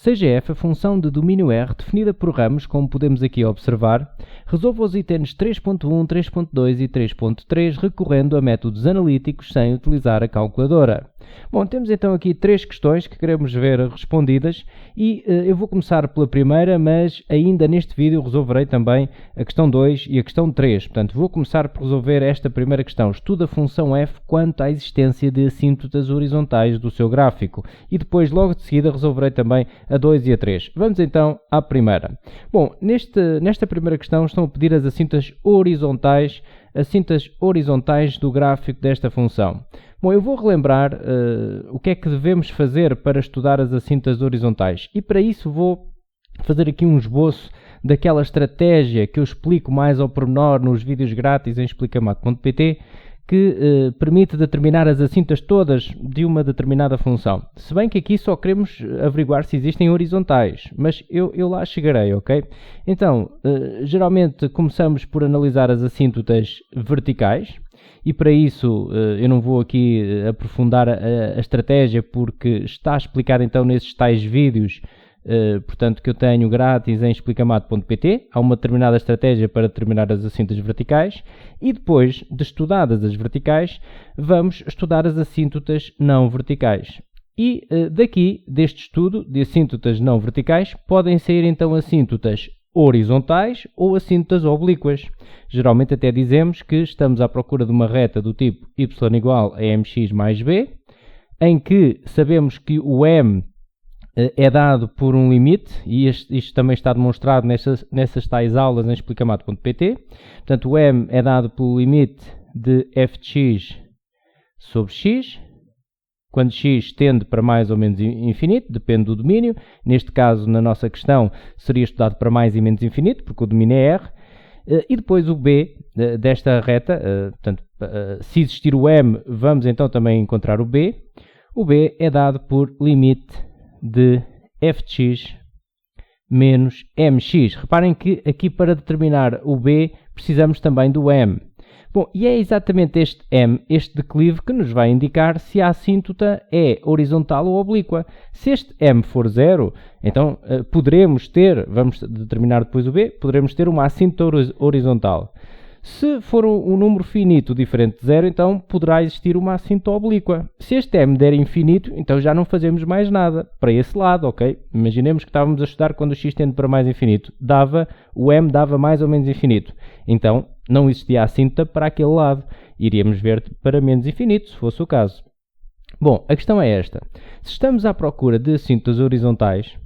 Seja f a função de domínio R definida por ramos, como podemos aqui observar, resolva os itens 3.1, 3.2 e 3.3 recorrendo a métodos analíticos sem utilizar a calculadora. Bom, temos então aqui três questões que queremos ver respondidas e eu vou começar pela primeira, mas ainda neste vídeo resolverei também a questão 2 e a questão 3. Portanto, vou começar por resolver esta primeira questão. Estuda a função f quanto à existência de assíntotas horizontais do seu gráfico e depois, logo de seguida, resolverei também a 2 e a 3. Vamos então à primeira. Bom, nesta primeira questão estão a pedir as assíntotas horizontais do gráfico desta função. Bom, eu vou relembrar o que é que devemos fazer para estudar as assíntotas horizontais e para isso vou fazer aqui um esboço daquela estratégia que eu explico mais ao pormenor nos vídeos grátis em explicamato.pt que permite determinar as assíntotas todas de uma determinada função. Se bem que aqui só queremos averiguar se existem horizontais, mas eu lá chegarei, ok? Então, geralmente começamos por analisar as assíntotas verticais e para isso eu não vou aqui aprofundar a estratégia porque está explicado então nesses tais vídeos portanto, que eu tenho grátis em explicamato.pt. Há uma determinada estratégia para determinar as assíntotas verticais e depois de estudadas as verticais, vamos estudar as assíntotas não verticais. E deste estudo de assíntotas não verticais, podem sair então assíntotas horizontais ou assíntotas oblíquas. Geralmente até dizemos que estamos à procura de uma reta do tipo y igual a mx mais b, em que sabemos que o m é dado por um limite, e isto também está demonstrado nessas tais aulas em explicamato.pt. Portanto, o m é dado pelo limite de f de x sobre x, quando x tende para mais ou menos infinito, depende do domínio. Neste caso, na nossa questão, seria estudado para mais e menos infinito, porque o domínio é r. E depois o b desta reta, portanto, se existir o m, vamos então também encontrar o b. O b é dado por limite de f de x menos mx. Reparem que aqui para determinar o b precisamos também do m. Bom, e é exatamente este m, este declive, que nos vai indicar se a assíntota é horizontal ou oblíqua. Se este m for 0, então poderemos ter, vamos determinar depois o b, poderemos ter uma assíntota horizontal. Se for um número finito diferente de 0, então poderá existir uma assíntota oblíqua. Se este m der infinito, então já não fazemos mais nada para esse lado, ok? Imaginemos que estávamos a estudar quando o x tende para mais infinito. O m dava mais ou menos infinito. Então não existia assíntota para aquele lado. Iríamos ver para menos infinito, se fosse o caso. Bom, a questão é esta. Se estamos à procura de assíntotas horizontais,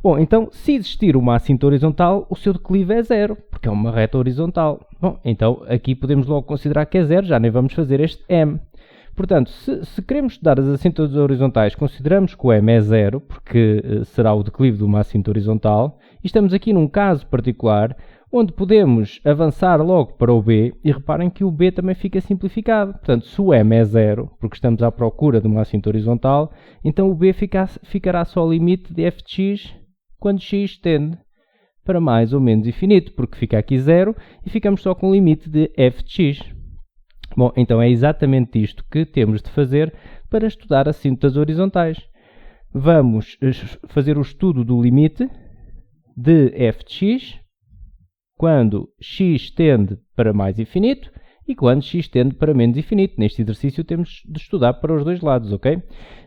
bom, então, se existir uma assíntota horizontal, o seu declive é 0, porque é uma reta horizontal. Bom, então, aqui podemos logo considerar que é 0, já nem vamos fazer este m. Portanto, se queremos estudar as assíntotas horizontais, consideramos que o m é 0, porque será o declive de uma assíntota horizontal, e estamos aqui num caso particular, onde podemos avançar logo para o b, e reparem que o b também fica simplificado. Portanto, se o m é 0, porque estamos à procura de uma assíntota horizontal, então o b ficará só ao limite de f de x quando x tende para mais ou menos infinito, porque fica aqui 0 e ficamos só com o limite de f de x. Bom, então é exatamente isto que temos de fazer para estudar assíntotas horizontais. Vamos fazer o estudo do limite de f de x quando x tende para mais infinito e quando x tende para menos infinito. Neste exercício temos de estudar para os dois lados, ok?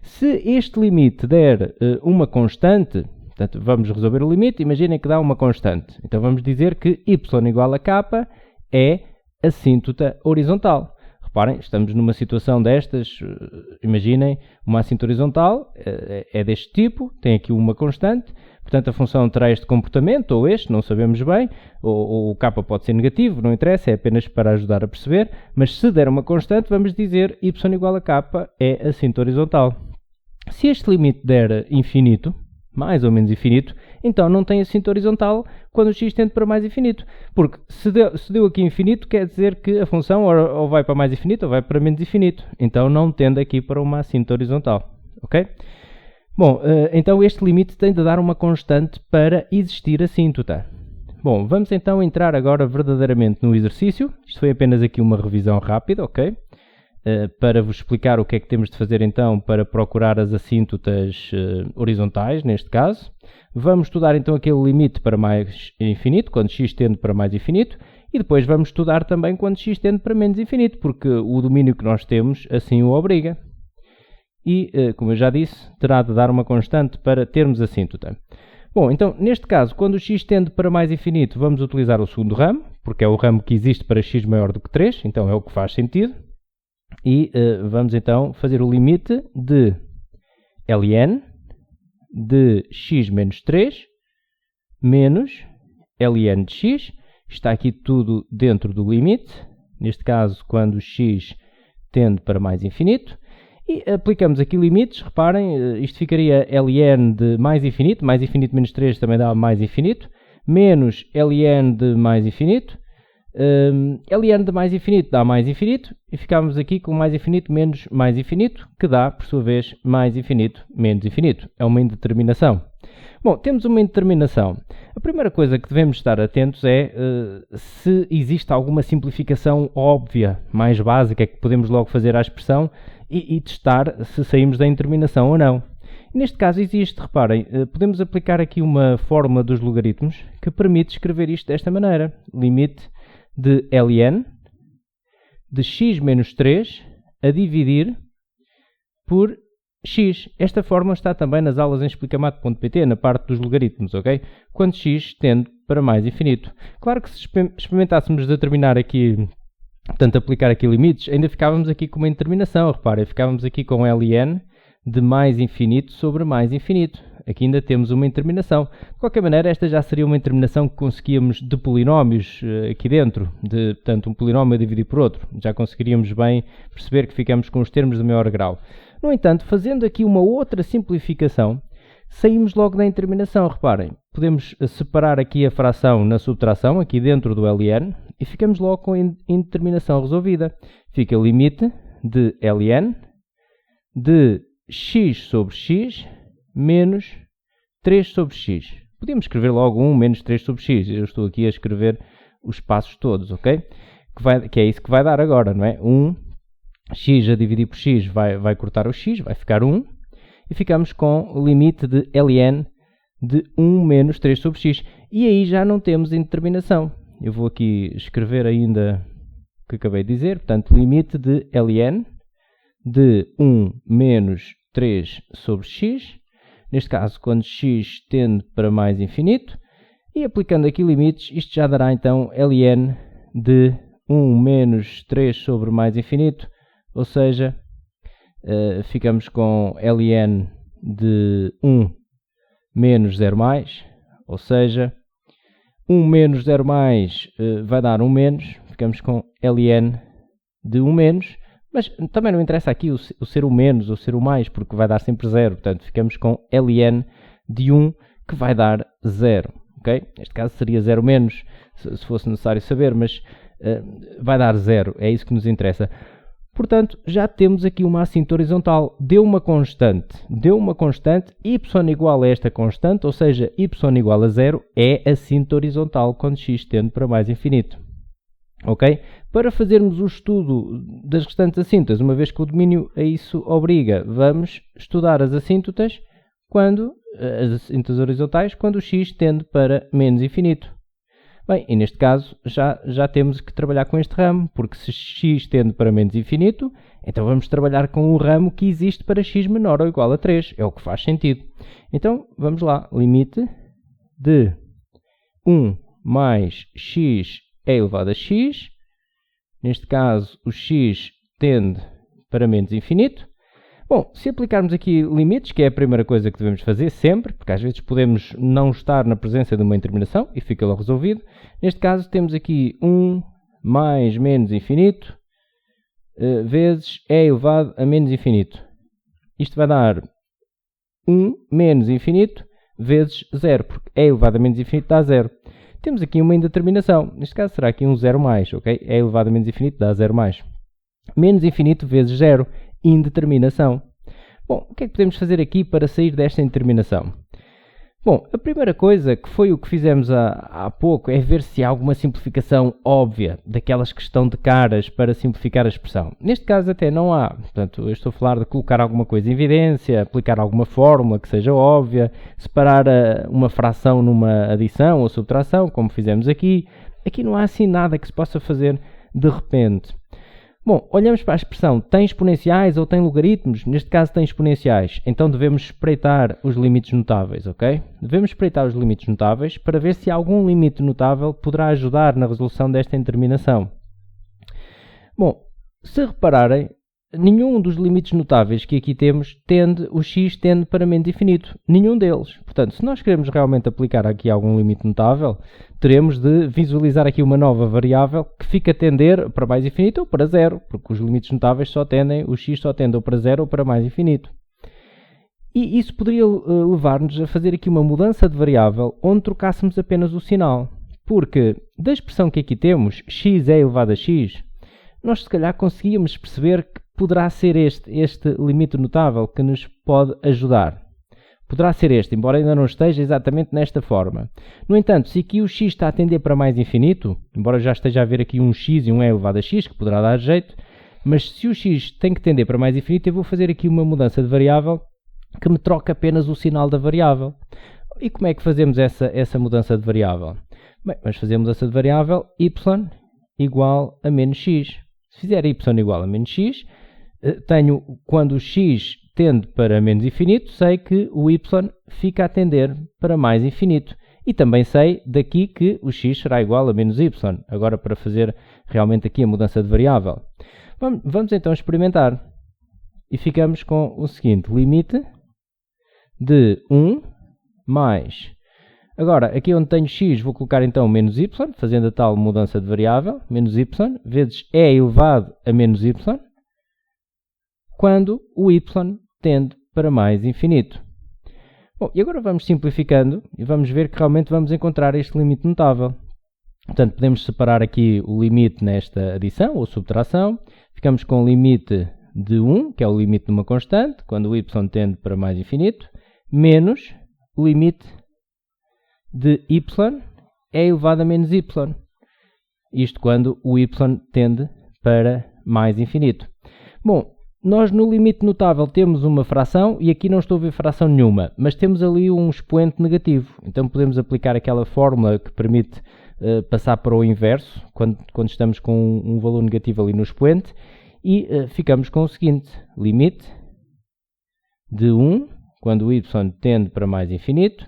Se este limite der uma constante, portanto, vamos resolver o limite, imaginem que dá uma constante. Então vamos dizer que y igual a k é assíntota horizontal. Reparem, estamos numa situação destas, imaginem uma assíntota horizontal, é deste tipo, tem aqui uma constante, portanto a função terá este comportamento, ou este, não sabemos bem, ou o k pode ser negativo, não interessa, é apenas para ajudar a perceber, mas se der uma constante, vamos dizer y igual a k é assíntota horizontal. Se este limite der infinito, mais ou menos infinito, então não tem assíntota horizontal quando o x tende para mais infinito. Porque se deu aqui infinito, quer dizer que a função ou vai para mais infinito ou vai para menos infinito. Então não tende aqui para uma assíntota horizontal. Ok? Bom, então este limite tem de dar uma constante para existir assíntota. Bom, vamos então entrar agora verdadeiramente no exercício. Isto foi apenas aqui uma revisão rápida, ok? Para vos explicar o que é que temos de fazer então para procurar as assíntotas horizontais, neste caso. Vamos estudar então aquele limite para mais infinito, quando x tende para mais infinito, e depois vamos estudar também quando x tende para menos infinito, porque o domínio que nós temos assim o obriga. E, como eu já disse, terá de dar uma constante para termos assíntota. Bom, então, neste caso, quando o x tende para mais infinito, vamos utilizar o segundo ramo, porque é o ramo que existe para x maior do que 3, então é o que faz sentido. E vamos então fazer o limite de ln de x menos 3 menos ln de x. Está aqui tudo dentro do limite, neste caso quando x tende para mais infinito. E aplicamos aqui limites, reparem, isto ficaria ln de mais infinito menos 3 também dá mais infinito, menos ln de mais infinito, ln de mais infinito dá mais infinito, e ficamos aqui com mais infinito menos mais infinito, que dá, por sua vez, mais infinito menos infinito. É uma indeterminação. Bom, temos uma indeterminação. A primeira coisa que devemos estar atentos é se existe alguma simplificação óbvia, mais básica, que podemos logo fazer à expressão e testar se saímos da indeterminação ou não. Neste caso existe, reparem, podemos aplicar aqui uma fórmula dos logaritmos que permite escrever isto desta maneira. Limite de ln de x menos 3 a dividir por x. Esta fórmula está também nas aulas em explicamato.pt, na parte dos logaritmos, ok? Quando x tende para mais infinito. Claro que se experimentássemos determinar aqui, portanto aplicar aqui limites, ainda ficávamos aqui com uma indeterminação, reparem, ficávamos aqui com ln de mais infinito sobre mais infinito. Aqui ainda temos uma indeterminação. De qualquer maneira, esta já seria uma indeterminação que conseguíamos de polinómios aqui dentro, portanto um polinómio a dividir por outro. Já conseguiríamos bem perceber que ficamos com os termos de maior grau. No entanto, fazendo aqui uma outra simplificação, saímos logo da indeterminação. Reparem, podemos separar aqui a fração na subtração, aqui dentro do ln, e ficamos logo com a indeterminação resolvida. Fica o limite de ln de x sobre x menos 3 sobre x. Podíamos escrever logo 1 menos 3 sobre x. Eu estou aqui a escrever os passos todos, ok? Que é isso que vai dar agora, não é? 1, x a dividir por x vai cortar o x, vai ficar 1. E ficamos com o limite de ln de 1 menos 3 sobre x. E aí já não temos indeterminação. Eu vou aqui escrever ainda o que acabei de dizer. Portanto, limite de ln de 1 menos 3 sobre x. Neste caso, quando x tende para mais infinito. E aplicando aqui limites, isto já dará então ln de 1 menos 3 sobre mais infinito. Ou seja, ficamos com ln de 1 menos 0 mais. Ou seja, 1 menos 0 mais vai dar 1 menos. Ficamos com ln de 1 menos. Mas também não interessa aqui o ser o menos ou ser o mais, porque vai dar sempre 0. Portanto, ficamos com ln de 1, que vai dar 0. Okay? Neste caso seria 0 menos, se fosse necessário saber, mas vai dar 0. É isso que nos interessa. Portanto, já temos aqui uma assíntota horizontal. Deu uma constante, y igual a esta constante, ou seja, y igual a 0, é assíntota horizontal quando x tende para mais infinito. Ok? Para fazermos o estudo das restantes assíntotas, uma vez que o domínio a isso obriga, vamos estudar as assíntotas as assíntotas horizontais, quando o x tende para menos infinito. Bem, e neste caso já temos que trabalhar com este ramo, porque se x tende para menos infinito, então vamos trabalhar com o ramo que existe para x menor ou igual a 3. É o que faz sentido. Então, vamos lá. Limite de 1 mais x é elevado a x. Neste caso, o x tende para menos infinito. Bom, se aplicarmos aqui limites, que é a primeira coisa que devemos fazer sempre, porque às vezes podemos não estar na presença de uma indeterminação e fica logo resolvido. Neste caso, temos aqui 1 mais menos infinito vezes e elevado a menos infinito. Isto vai dar 1 menos infinito vezes 0, porque e elevado a menos infinito dá 0. Temos aqui uma indeterminação. Neste caso será aqui um 0 mais, ok? E elevado a menos infinito dá 0 mais. Menos infinito vezes 0. Indeterminação. Bom, o que é que podemos fazer aqui para sair desta indeterminação? Bom, a primeira coisa, que foi o que fizemos há pouco, é ver se há alguma simplificação óbvia, daquelas que estão de caras para simplificar a expressão. Neste caso até não há, portanto eu estou a falar de colocar alguma coisa em evidência, aplicar alguma fórmula que seja óbvia, separar uma fração numa adição ou subtração, como fizemos aqui. Aqui não há assim nada que se possa fazer de repente. Bom, olhamos para a expressão, tem exponenciais ou tem logaritmos? Neste caso tem exponenciais, então devemos espreitar os limites notáveis, ok? Devemos espreitar os limites notáveis para ver se algum limite notável poderá ajudar na resolução desta indeterminação. Bom, se repararem, nenhum dos limites notáveis que aqui temos o x tende para menos infinito. Nenhum deles. Portanto, se nós queremos realmente aplicar aqui algum limite notável, teremos de visualizar aqui uma nova variável que fica a tender para mais infinito ou para zero, porque os limites notáveis o x só tende ou para zero ou para mais infinito. E isso poderia levar-nos a fazer aqui uma mudança de variável onde trocássemos apenas o sinal. Porque da expressão que aqui temos, x é elevado a x, nós se calhar conseguíamos perceber que poderá ser este limite notável que nos pode ajudar. Poderá ser este, embora ainda não esteja exatamente nesta forma. No entanto, se aqui o x está a tender para mais infinito, embora já esteja a haver aqui um x e um e elevado a x, que poderá dar jeito, mas se o x tem que tender para mais infinito, eu vou fazer aqui uma mudança de variável que me troca apenas o sinal da variável. E como é que fazemos essa mudança de variável? Bem, vamos fazer a mudança de variável y igual a menos x. Se fizer y igual a menos x, quando o x tende para menos infinito, sei que o y fica a tender para mais infinito. E também sei daqui que o x será igual a menos y. Agora para fazer realmente aqui a mudança de variável. Vamos então experimentar. E ficamos com o seguinte, limite de 1 mais... Agora, aqui onde tenho x, vou colocar então menos y, fazendo a tal mudança de variável, menos y, vezes e elevado a menos y, quando o y tende para mais infinito. Bom, e agora vamos simplificando e vamos ver que realmente vamos encontrar este limite notável. Portanto, podemos separar aqui o limite nesta adição ou subtração. Ficamos com o limite de 1, que é o limite de uma constante, quando o y tende para mais infinito, menos o limite de y é elevado a menos y. Isto quando o y tende para mais infinito. Bom, nós no limite notável temos uma fração e aqui não estou a ver fração nenhuma, mas temos ali um expoente negativo. Então podemos aplicar aquela fórmula que permite passar para o inverso, quando estamos com um valor negativo ali no expoente, e ficamos com o seguinte, limite de 1, quando o y tende para mais infinito,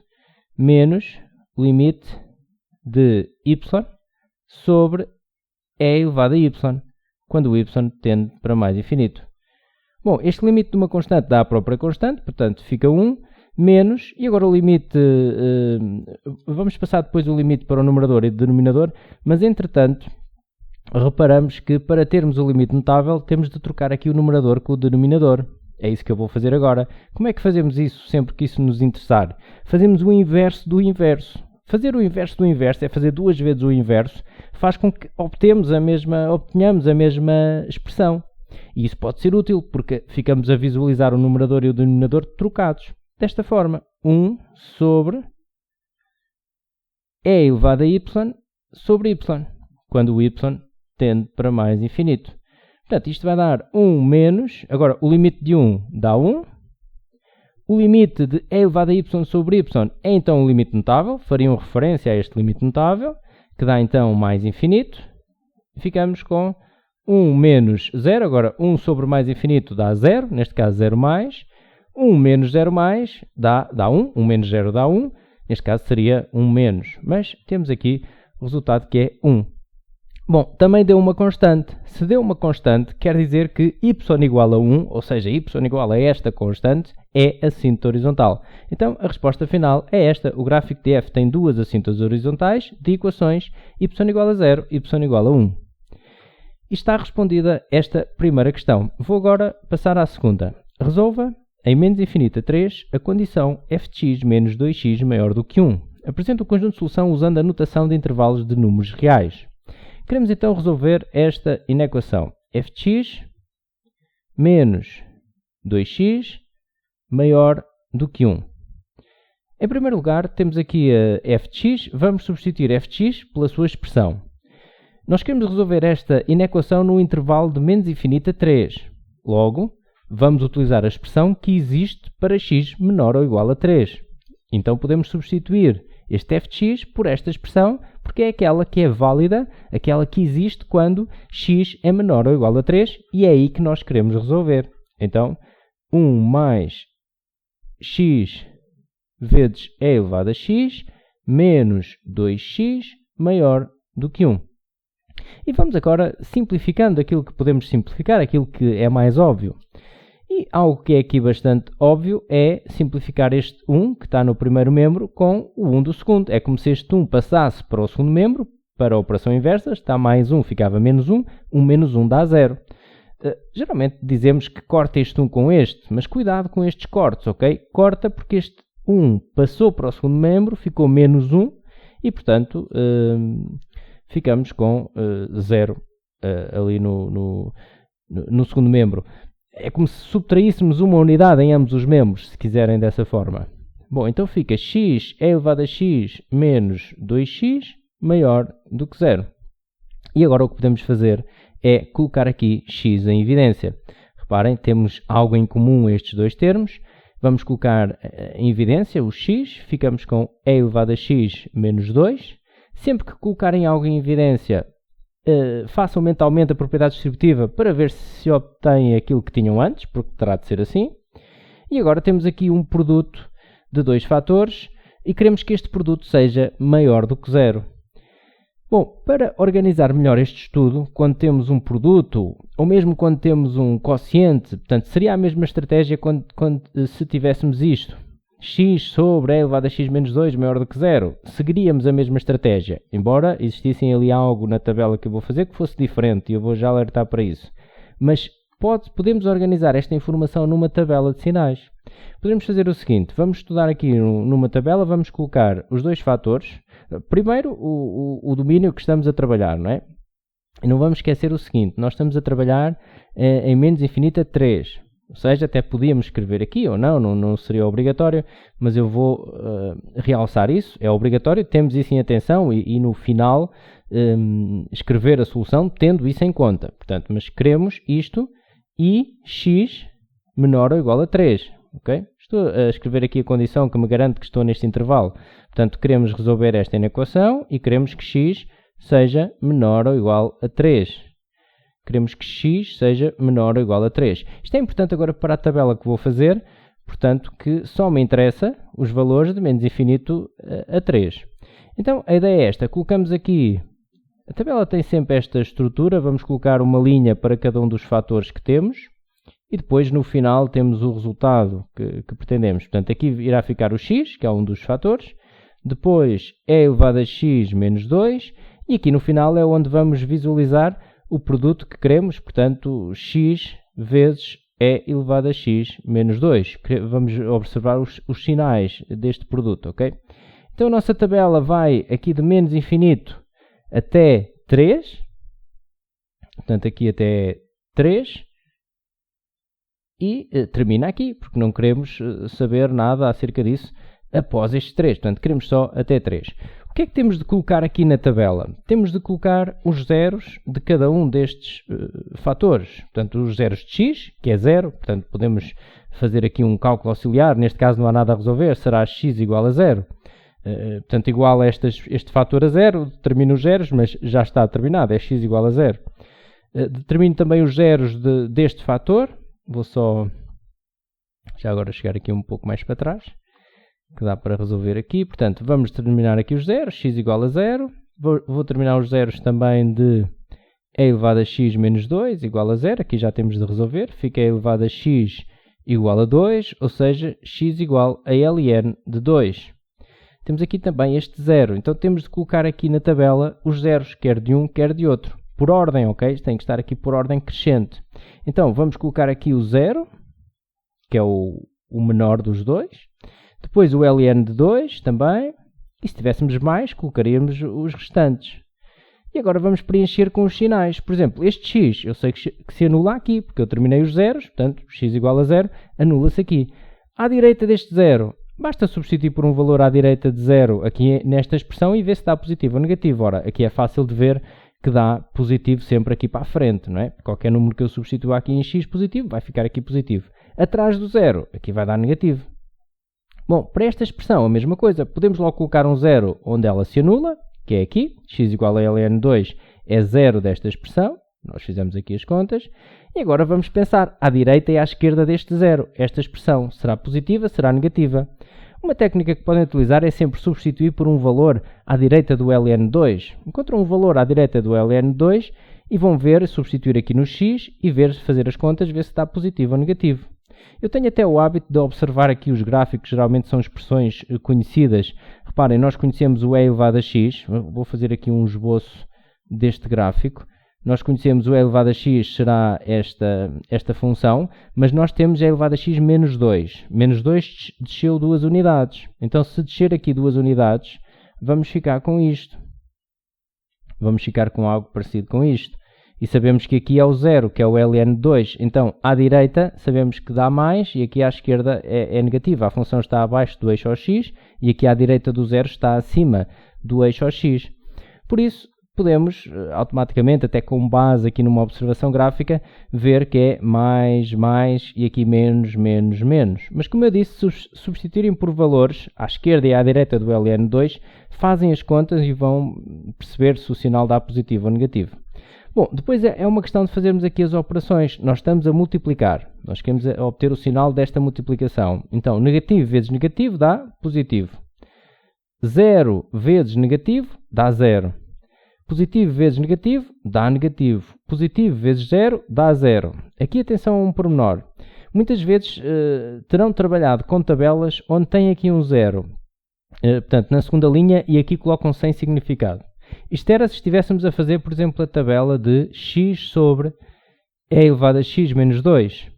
menos limite de y sobre e elevado a y, quando o y tende para mais infinito. Bom, este limite de uma constante dá a própria constante, portanto fica 1, menos, e agora o limite, vamos passar depois o limite para o numerador e o denominador, mas entretanto, reparamos que para termos o limite notável, temos de trocar aqui o numerador com o denominador. É isso que eu vou fazer agora. Como é que fazemos isso sempre que isso nos interessar? Fazemos o inverso do inverso. Fazer o inverso do inverso é fazer duas vezes o inverso, faz com que obtenhamos a mesma expressão. E isso pode ser útil, porque ficamos a visualizar o numerador e o denominador trocados. Desta forma, 1 sobre e elevado a y sobre y, quando o y tende para mais infinito. Portanto, isto vai dar 1 menos, agora o limite de 1 dá 1, o limite de e elevado a y sobre y é então um limite notável, fariam referência a este limite notável, que dá então mais infinito, ficamos com 1 menos 0, agora 1 sobre mais infinito dá 0, neste caso 0 mais, 1 menos 0 mais dá 1, 1 menos 0 dá 1, neste caso seria 1 menos, mas temos aqui o resultado que é 1. Bom, também deu uma constante. Se deu uma constante, quer dizer que y igual a 1, ou seja, y igual a esta constante, é assíntota horizontal. Então, a resposta final é esta. O gráfico de f tem duas assíntotas horizontais de equações y igual a 0, y igual a 1. E está respondida esta primeira questão. Vou agora passar à segunda. Resolva, em menos infinito a 3, a condição f de x menos 2x maior do que 1. Apresenta o conjunto de solução usando a notação de intervalos de números reais. Queremos então resolver esta inequação. f de x menos 2x maior do que 1. Em primeiro lugar, temos aqui a f de x, vamos substituir f de x pela sua expressão. Nós queremos resolver esta inequação no intervalo de menos infinito a 3. Logo, vamos utilizar a expressão que existe para x menor ou igual a 3. Então podemos substituir este f de x por esta expressão, porque é aquela que é válida, aquela que existe quando x é menor ou igual a 3, e é aí que nós queremos resolver. Então, 1 mais x vezes e elevado a x menos 2x maior do que 1. E vamos agora simplificando aquilo que podemos simplificar, aquilo que é mais óbvio. E algo que é aqui bastante óbvio é simplificar este 1, que está no primeiro membro, com o 1 do segundo. É como se este 1 passasse para o segundo membro, para a operação inversa, está mais 1, ficava menos 1, 1 menos 1 dá 0. Geralmente dizemos que corta este 1 com este, mas cuidado com estes cortes, ok? Corta porque este 1 passou para o segundo membro, ficou menos 1, e portanto ficamos com 0 ali no segundo membro. É como se subtraíssemos uma unidade em ambos os membros, se quiserem dessa forma. Bom, então fica x é elevado a x menos 2x maior do que 0. E agora o que podemos fazer é colocar aqui x em evidência. Reparem, temos algo em comum estes dois termos. Vamos colocar em evidência o x, ficamos com e elevado a x menos 2. Sempre que colocarem algo em evidência, façam mentalmente a propriedade distributiva para ver se obtêm aquilo que tinham antes, porque terá de ser assim. E agora temos aqui um produto de dois fatores e queremos que este produto seja maior do que 0. Bom, para organizar melhor este estudo, quando temos um produto, ou mesmo quando temos um quociente, portanto, seria a mesma estratégia se tivéssemos isto. X sobre e elevado a x menos 2 maior do que 0. Seguiríamos a mesma estratégia, embora existissem ali algo na tabela que eu vou fazer que fosse diferente, e eu vou já alertar para isso. Mas podemos organizar esta informação numa tabela de sinais. Podemos fazer o seguinte, vamos estudar aqui numa tabela, vamos colocar os dois fatores. Primeiro, o domínio que estamos a trabalhar, não é? E não vamos esquecer o seguinte, nós estamos a trabalhar em menos infinito a 3. Ou seja, até podíamos escrever aqui ou não seria obrigatório, mas eu vou realçar isso, é obrigatório, temos isso em atenção e no final escrever a solução tendo isso em conta. Portanto, mas queremos isto e x menor ou igual a 3. Okay? Estou a escrever aqui a condição que me garante que estou neste intervalo. Portanto, queremos resolver esta inequação e queremos que x seja menor ou igual a 3. Queremos que x seja menor ou igual a 3. Isto é importante agora para a tabela que vou fazer, portanto, que só me interessa os valores de menos infinito a 3. Então, a ideia é esta. Colocamos aqui, a tabela tem sempre esta estrutura, vamos colocar uma linha para cada um dos fatores que temos, e depois no final temos o resultado que pretendemos. Portanto, aqui irá ficar o x, que é um dos fatores, depois é elevado a x menos 2, e aqui no final é onde vamos visualizar o produto que queremos, portanto, x vezes e elevado a x menos 2. Vamos observar os sinais deste produto, ok? Então a nossa tabela vai aqui de menos infinito até 3, portanto aqui até 3, e termina aqui, porque não queremos saber nada acerca disso após estes 3, portanto queremos só até 3. O que é que temos de colocar aqui na tabela? Temos de colocar os zeros de cada um destes fatores. Portanto, os zeros de x, que é 0. Portanto, podemos fazer aqui um cálculo auxiliar. Neste caso não há nada a resolver. Será x igual a 0. Portanto, igual a este fator a 0. Determino os zeros, mas já está determinado. É x igual a 0. Determino também os zeros deste fator. Vou só já agora chegar aqui um pouco mais para trás, que dá para resolver aqui. Portanto, vamos terminar aqui os zeros, x igual a 0. Vou terminar os zeros também de e elevado a x menos 2 igual a 0. Aqui já temos de resolver. Fica e elevado a x igual a 2, ou seja, x igual a ln de 2. Temos aqui também este 0. Então temos de colocar aqui na tabela os zeros, quer de um, quer de outro. Por ordem, ok? Tem que estar aqui por ordem crescente. Então, vamos colocar aqui o 0, que é o menor dos dois. Depois o ln de 2 também, e se tivéssemos mais, colocaríamos os restantes. E agora vamos preencher com os sinais. Por exemplo, este x, eu sei que se anula aqui, porque eu terminei os zeros, portanto, x igual a 0, anula-se aqui. À direita deste 0, Basta substituir por um valor à direita de 0 aqui nesta expressão e ver se dá positivo ou negativo. Ora, aqui é fácil de ver que dá positivo sempre aqui para a frente, não é? Qualquer número que eu substitua aqui em x positivo vai ficar aqui positivo. Atrás do 0, aqui vai dar negativo. Bom, para esta expressão a mesma coisa. Podemos logo colocar um 0 onde ela se anula, que é aqui. X igual a ln2 é 0 desta expressão. Nós fizemos aqui as contas. E agora vamos pensar à direita e à esquerda deste 0. Esta expressão será positiva, será negativa? Uma técnica que podem utilizar é sempre substituir por um valor à direita do ln2. Encontram um valor à direita do ln2 e vão ver, substituir aqui no x e ver, fazer as contas, ver se está positivo ou negativo. Eu tenho até o hábito de observar aqui os gráficos, geralmente são expressões conhecidas. Reparem, nós conhecemos o e elevado a x. Vou fazer aqui um esboço deste gráfico. Nós conhecemos o e elevado a x será esta função, mas nós temos e elevado a x menos 2. Menos 2 desceu 2 unidades. Então, se descer aqui 2 unidades, vamos ficar com isto. Vamos ficar com algo parecido com isto. E sabemos que aqui é o 0, que é o ln2. Então, à direita, sabemos que dá mais e aqui à esquerda é negativa. A função está abaixo do eixo x e aqui à direita do 0 está acima do eixo x. Por isso, podemos automaticamente, até com base aqui numa observação gráfica, ver que é mais, mais e aqui menos, menos, menos. Mas como eu disse, substituírem por valores à esquerda e à direita do ln2, fazem as contas e vão perceber se o sinal dá positivo ou negativo. Bom, depois é uma questão de fazermos aqui as operações. Nós estamos a multiplicar. Nós queremos obter o sinal desta multiplicação. Então, negativo vezes negativo dá positivo. 0 vezes negativo dá 0. Positivo vezes negativo dá negativo. Positivo vezes 0 dá 0. Aqui atenção a um pormenor. Muitas vezes terão trabalhado com tabelas onde tem aqui um 0. Portanto, na segunda linha e aqui colocam sem significado. Isto era se estivéssemos a fazer, por exemplo, a tabela de x sobre e elevado a x menos 2.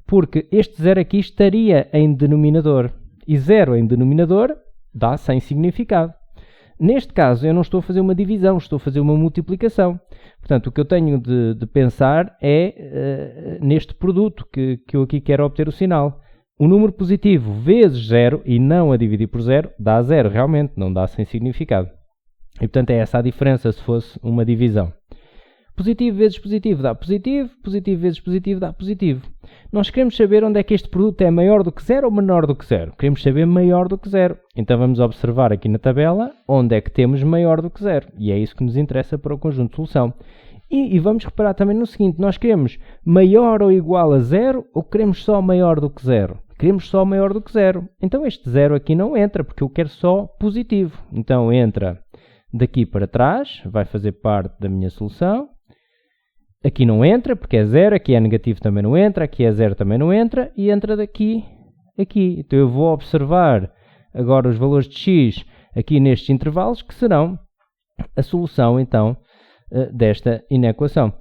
Porque este 0 aqui estaria em denominador. E 0 em denominador dá sem significado. Neste caso, eu não estou a fazer uma divisão, estou a fazer uma multiplicação. Portanto, o que eu tenho de pensar é neste produto que eu aqui quero obter o sinal. O número positivo vezes 0, e não a dividir por 0, dá 0, realmente, não dá sem significado. E, portanto, é essa a diferença se fosse uma divisão. Positivo vezes positivo dá positivo, positivo vezes positivo dá positivo. Nós queremos saber onde é que este produto é maior do que 0 ou menor do que 0. Queremos saber maior do que 0. Então vamos observar aqui na tabela onde é que temos maior do que 0. E é isso que nos interessa para o conjunto de solução. E vamos reparar também no seguinte, nós queremos maior ou igual a 0 ou queremos só maior do que 0? Queremos só maior do que 0. Então este 0 aqui não entra, porque eu quero só positivo. Então entra daqui para trás, vai fazer parte da minha solução. Aqui não entra, porque é 0, aqui é negativo também não entra, aqui é 0 também não entra, e entra daqui, aqui. Então eu vou observar agora os valores de x aqui nestes intervalos, que serão a solução então desta inequação.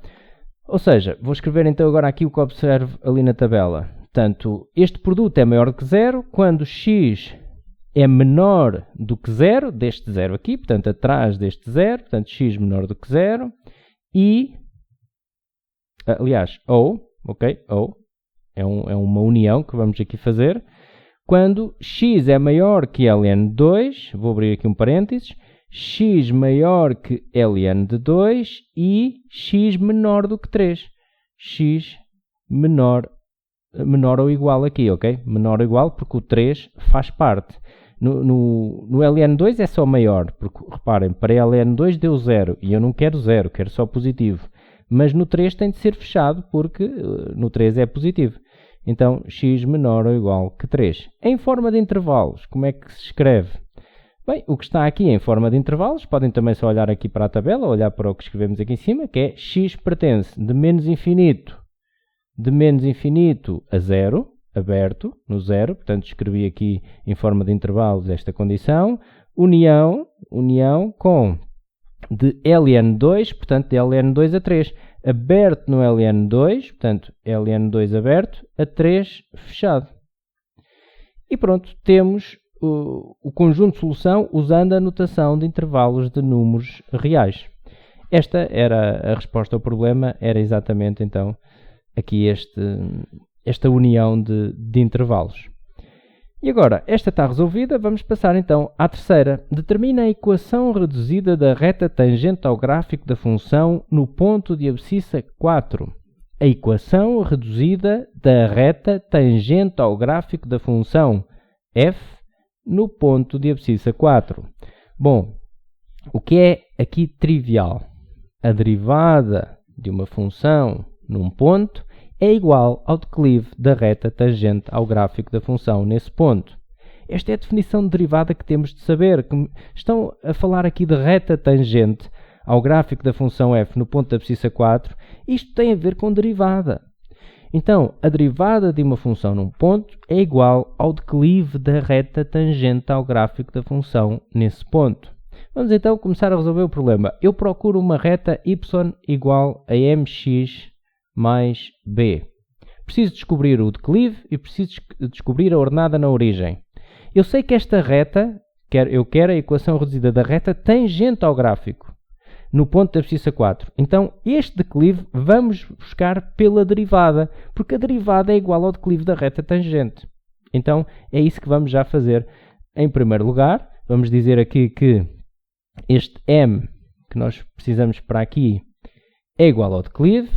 Ou seja, vou escrever então agora aqui o que observo ali na tabela. Portanto, este produto é maior do que 0 quando x é menor do que 0, deste 0 aqui, portanto atrás deste 0, portanto x menor do que 0, e... aliás, ou é uma união que vamos aqui fazer, quando x é maior que ln2, vou abrir aqui um parênteses, x maior que ln de 2 e x menor do que 3. X menor ou igual aqui, ok? Menor ou igual porque o 3 faz parte. No ln2 é só maior, porque reparem, para ln2 deu 0 e eu não quero 0, quero só positivo. Mas no 3 tem de ser fechado porque no 3 é positivo. Então, x menor ou igual que 3. Em forma de intervalos, como é que se escreve? Bem, o que está aqui em forma de intervalos, podem também só olhar aqui para a tabela, olhar para o que escrevemos aqui em cima, que é x pertence de menos infinito a 0, aberto, no 0, portanto escrevi aqui em forma de intervalos esta condição, união com de ln2, portanto de ln2 a 3, aberto no ln2, portanto ln2 aberto, a 3 fechado. E pronto, temos o conjunto de solução usando a notação de intervalos de números reais. Esta era a resposta ao problema, era exatamente então aqui esta união de intervalos. E agora, esta está resolvida, vamos passar então à terceira. Determina a equação reduzida da reta tangente ao gráfico da função no ponto de abscissa 4. A equação reduzida da reta tangente ao gráfico da função f no ponto de abscissa 4. Bom, o que é aqui trivial? A derivada de uma função num ponto é igual ao declive da reta tangente ao gráfico da função nesse ponto. Esta é a definição de derivada que temos de saber. Que estão a falar aqui de reta tangente ao gráfico da função f no ponto da abscissa 4. Isto tem a ver com derivada. Então, a derivada de uma função num ponto é igual ao declive da reta tangente ao gráfico da função nesse ponto. Vamos então começar a resolver o problema. Eu procuro uma reta y igual a mx mais b. Preciso descobrir o declive e preciso descobrir a ordenada na origem. Eu sei que esta reta, eu quero a equação reduzida da reta tangente ao gráfico, no ponto da abscissa 4. Então, este declive vamos buscar pela derivada, porque a derivada é igual ao declive da reta tangente. Então, é isso que vamos já fazer. Em primeiro lugar, vamos dizer aqui que este m que nós precisamos para aqui é igual ao declive,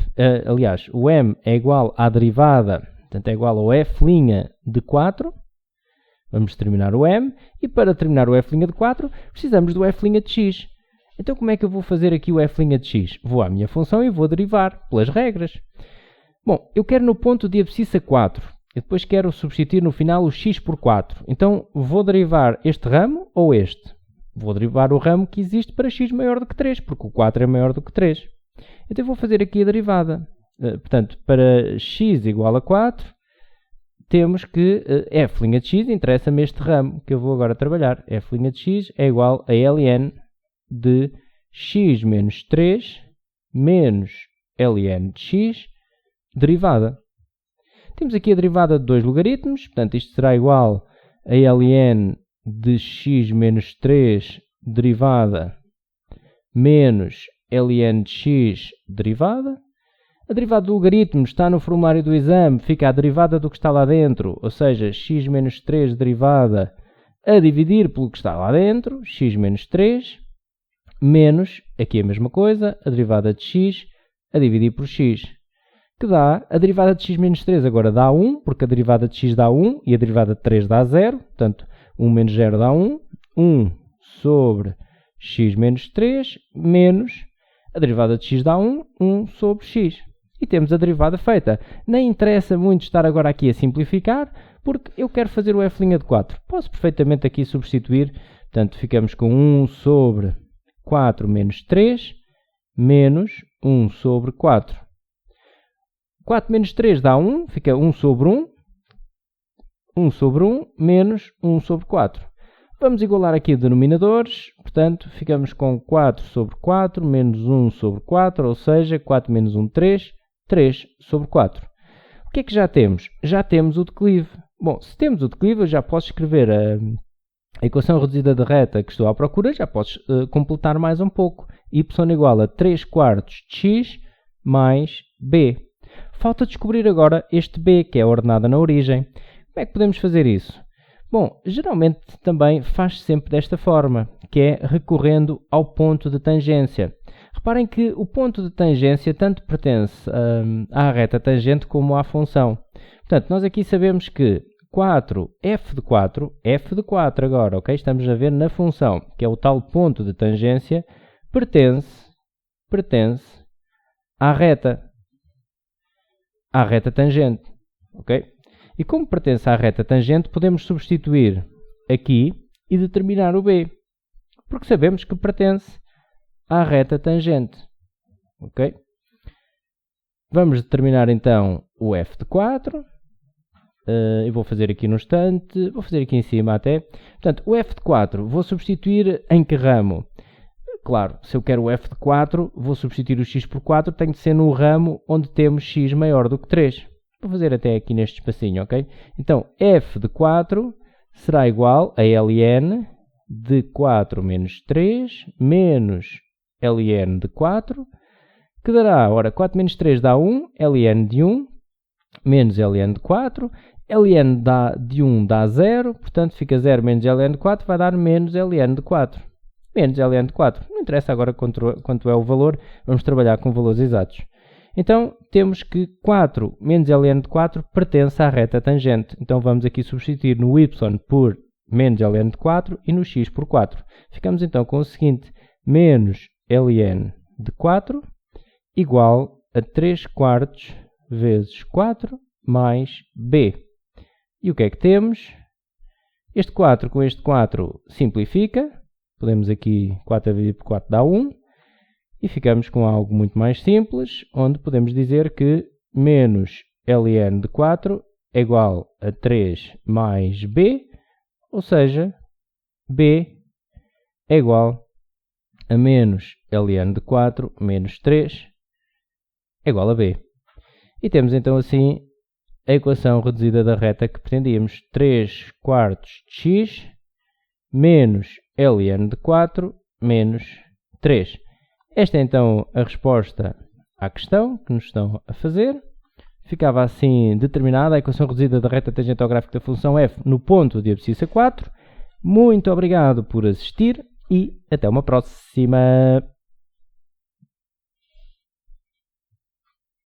aliás, o m é igual à derivada, portanto é igual ao f' de 4. Vamos determinar o m, e para determinar o f' de 4, precisamos do f' de x. Então como é que eu vou fazer aqui o f' de x? Vou à minha função e vou derivar pelas regras. Bom, eu quero no ponto de abscissa 4, e depois quero substituir no final o x por 4. Então vou derivar este ramo ou este? Vou derivar o ramo que existe para x maior do que 3, porque o 4 é maior do que 3. Então vou fazer aqui a derivada. Portanto, para x igual a 4, temos que f' de x, interessa-me este ramo que eu vou agora trabalhar. F' de x é igual a ln de x menos 3 menos ln de x, derivada. Temos aqui a derivada de dois logaritmos, portanto isto será igual a ln de x menos 3 derivada menos ln de x derivada. A derivada do logaritmo está no formulário do exame, fica a derivada do que está lá dentro, ou seja, x menos 3 derivada a dividir pelo que está lá dentro, x menos 3, menos, aqui a mesma coisa, a derivada de x a dividir por x, que dá, a derivada de x menos 3 agora dá 1, porque a derivada de x dá 1 e a derivada de 3 dá 0, portanto 1 menos 0 dá 1, 1 sobre x menos 3 menos a derivada de x dá 1, 1 sobre x. E temos a derivada feita. Nem interessa muito estar agora aqui a simplificar, porque eu quero fazer o f' de 4. Posso perfeitamente aqui substituir, portanto ficamos com 1 sobre 4 menos 3, menos 1 sobre 4. 4 menos 3 dá 1, fica 1 sobre 1, 1 sobre 1, menos 1 sobre 4. Vamos igualar aqui denominadores, portanto, ficamos com 4 sobre 4, menos 1 sobre 4, ou seja, 4 menos 1, 3, 3 sobre 4. O que é que já temos? Já temos o declive. Bom, se temos o declive, eu já posso escrever a equação reduzida de reta que estou à procura, já posso completar mais um pouco. Y igual a 3 quartos de x mais b. Falta descobrir agora este b, que é a ordenada na origem. Como é que podemos fazer isso? Bom, geralmente também faz sempre desta forma, que é recorrendo ao ponto de tangência. Reparem que o ponto de tangência tanto pertence à reta tangente como à função. Portanto, nós aqui sabemos que 4, f de 4 agora, ok? Estamos a ver na função, que é o tal ponto de tangência, pertence à reta tangente, ok? E como pertence à reta tangente, podemos substituir aqui e determinar o b, porque sabemos que pertence à reta tangente, ok? Vamos determinar então o f de 4, eu vou fazer aqui no instante, vou fazer aqui em cima até. Portanto, o f de 4 vou substituir em que ramo? Claro, se eu quero o f de 4, vou substituir o x por 4, tem de ser no ramo onde temos x maior do que 3. Vou fazer até aqui neste espacinho, ok? Então, f de 4 será igual a ln de 4 menos 3 menos ln de 4, que dará, ora, 4 menos 3 dá 1, ln de 1, menos ln de 4, ln de 1 dá 0, portanto fica 0 menos ln de 4 vai dar menos ln de 4. Menos ln de 4. Não interessa agora quanto é o valor, vamos trabalhar com valores exatos. Então temos que 4 menos ln de 4 pertence à reta tangente. Então vamos aqui substituir no y por menos ln de 4 e no x por 4. Ficamos então com o seguinte, menos ln de 4 igual a 3 quartos vezes 4 mais b. E o que é que temos? Este 4 com este 4 simplifica. Podemos aqui 4 dividido por 4 dá 1. E ficamos com algo muito mais simples, onde podemos dizer que menos ln de 4 é igual a 3 mais b, ou seja, b é igual a menos ln de 4 menos 3 é igual a b. E temos então assim a equação reduzida da reta que pretendíamos. 3 quartos de x menos ln de 4 menos 3. Esta é então a resposta à questão que nos estão a fazer. Ficava assim determinada a equação reduzida da reta tangente ao gráfico da função f no ponto de abscissa 4. Muito obrigado por assistir e até uma próxima!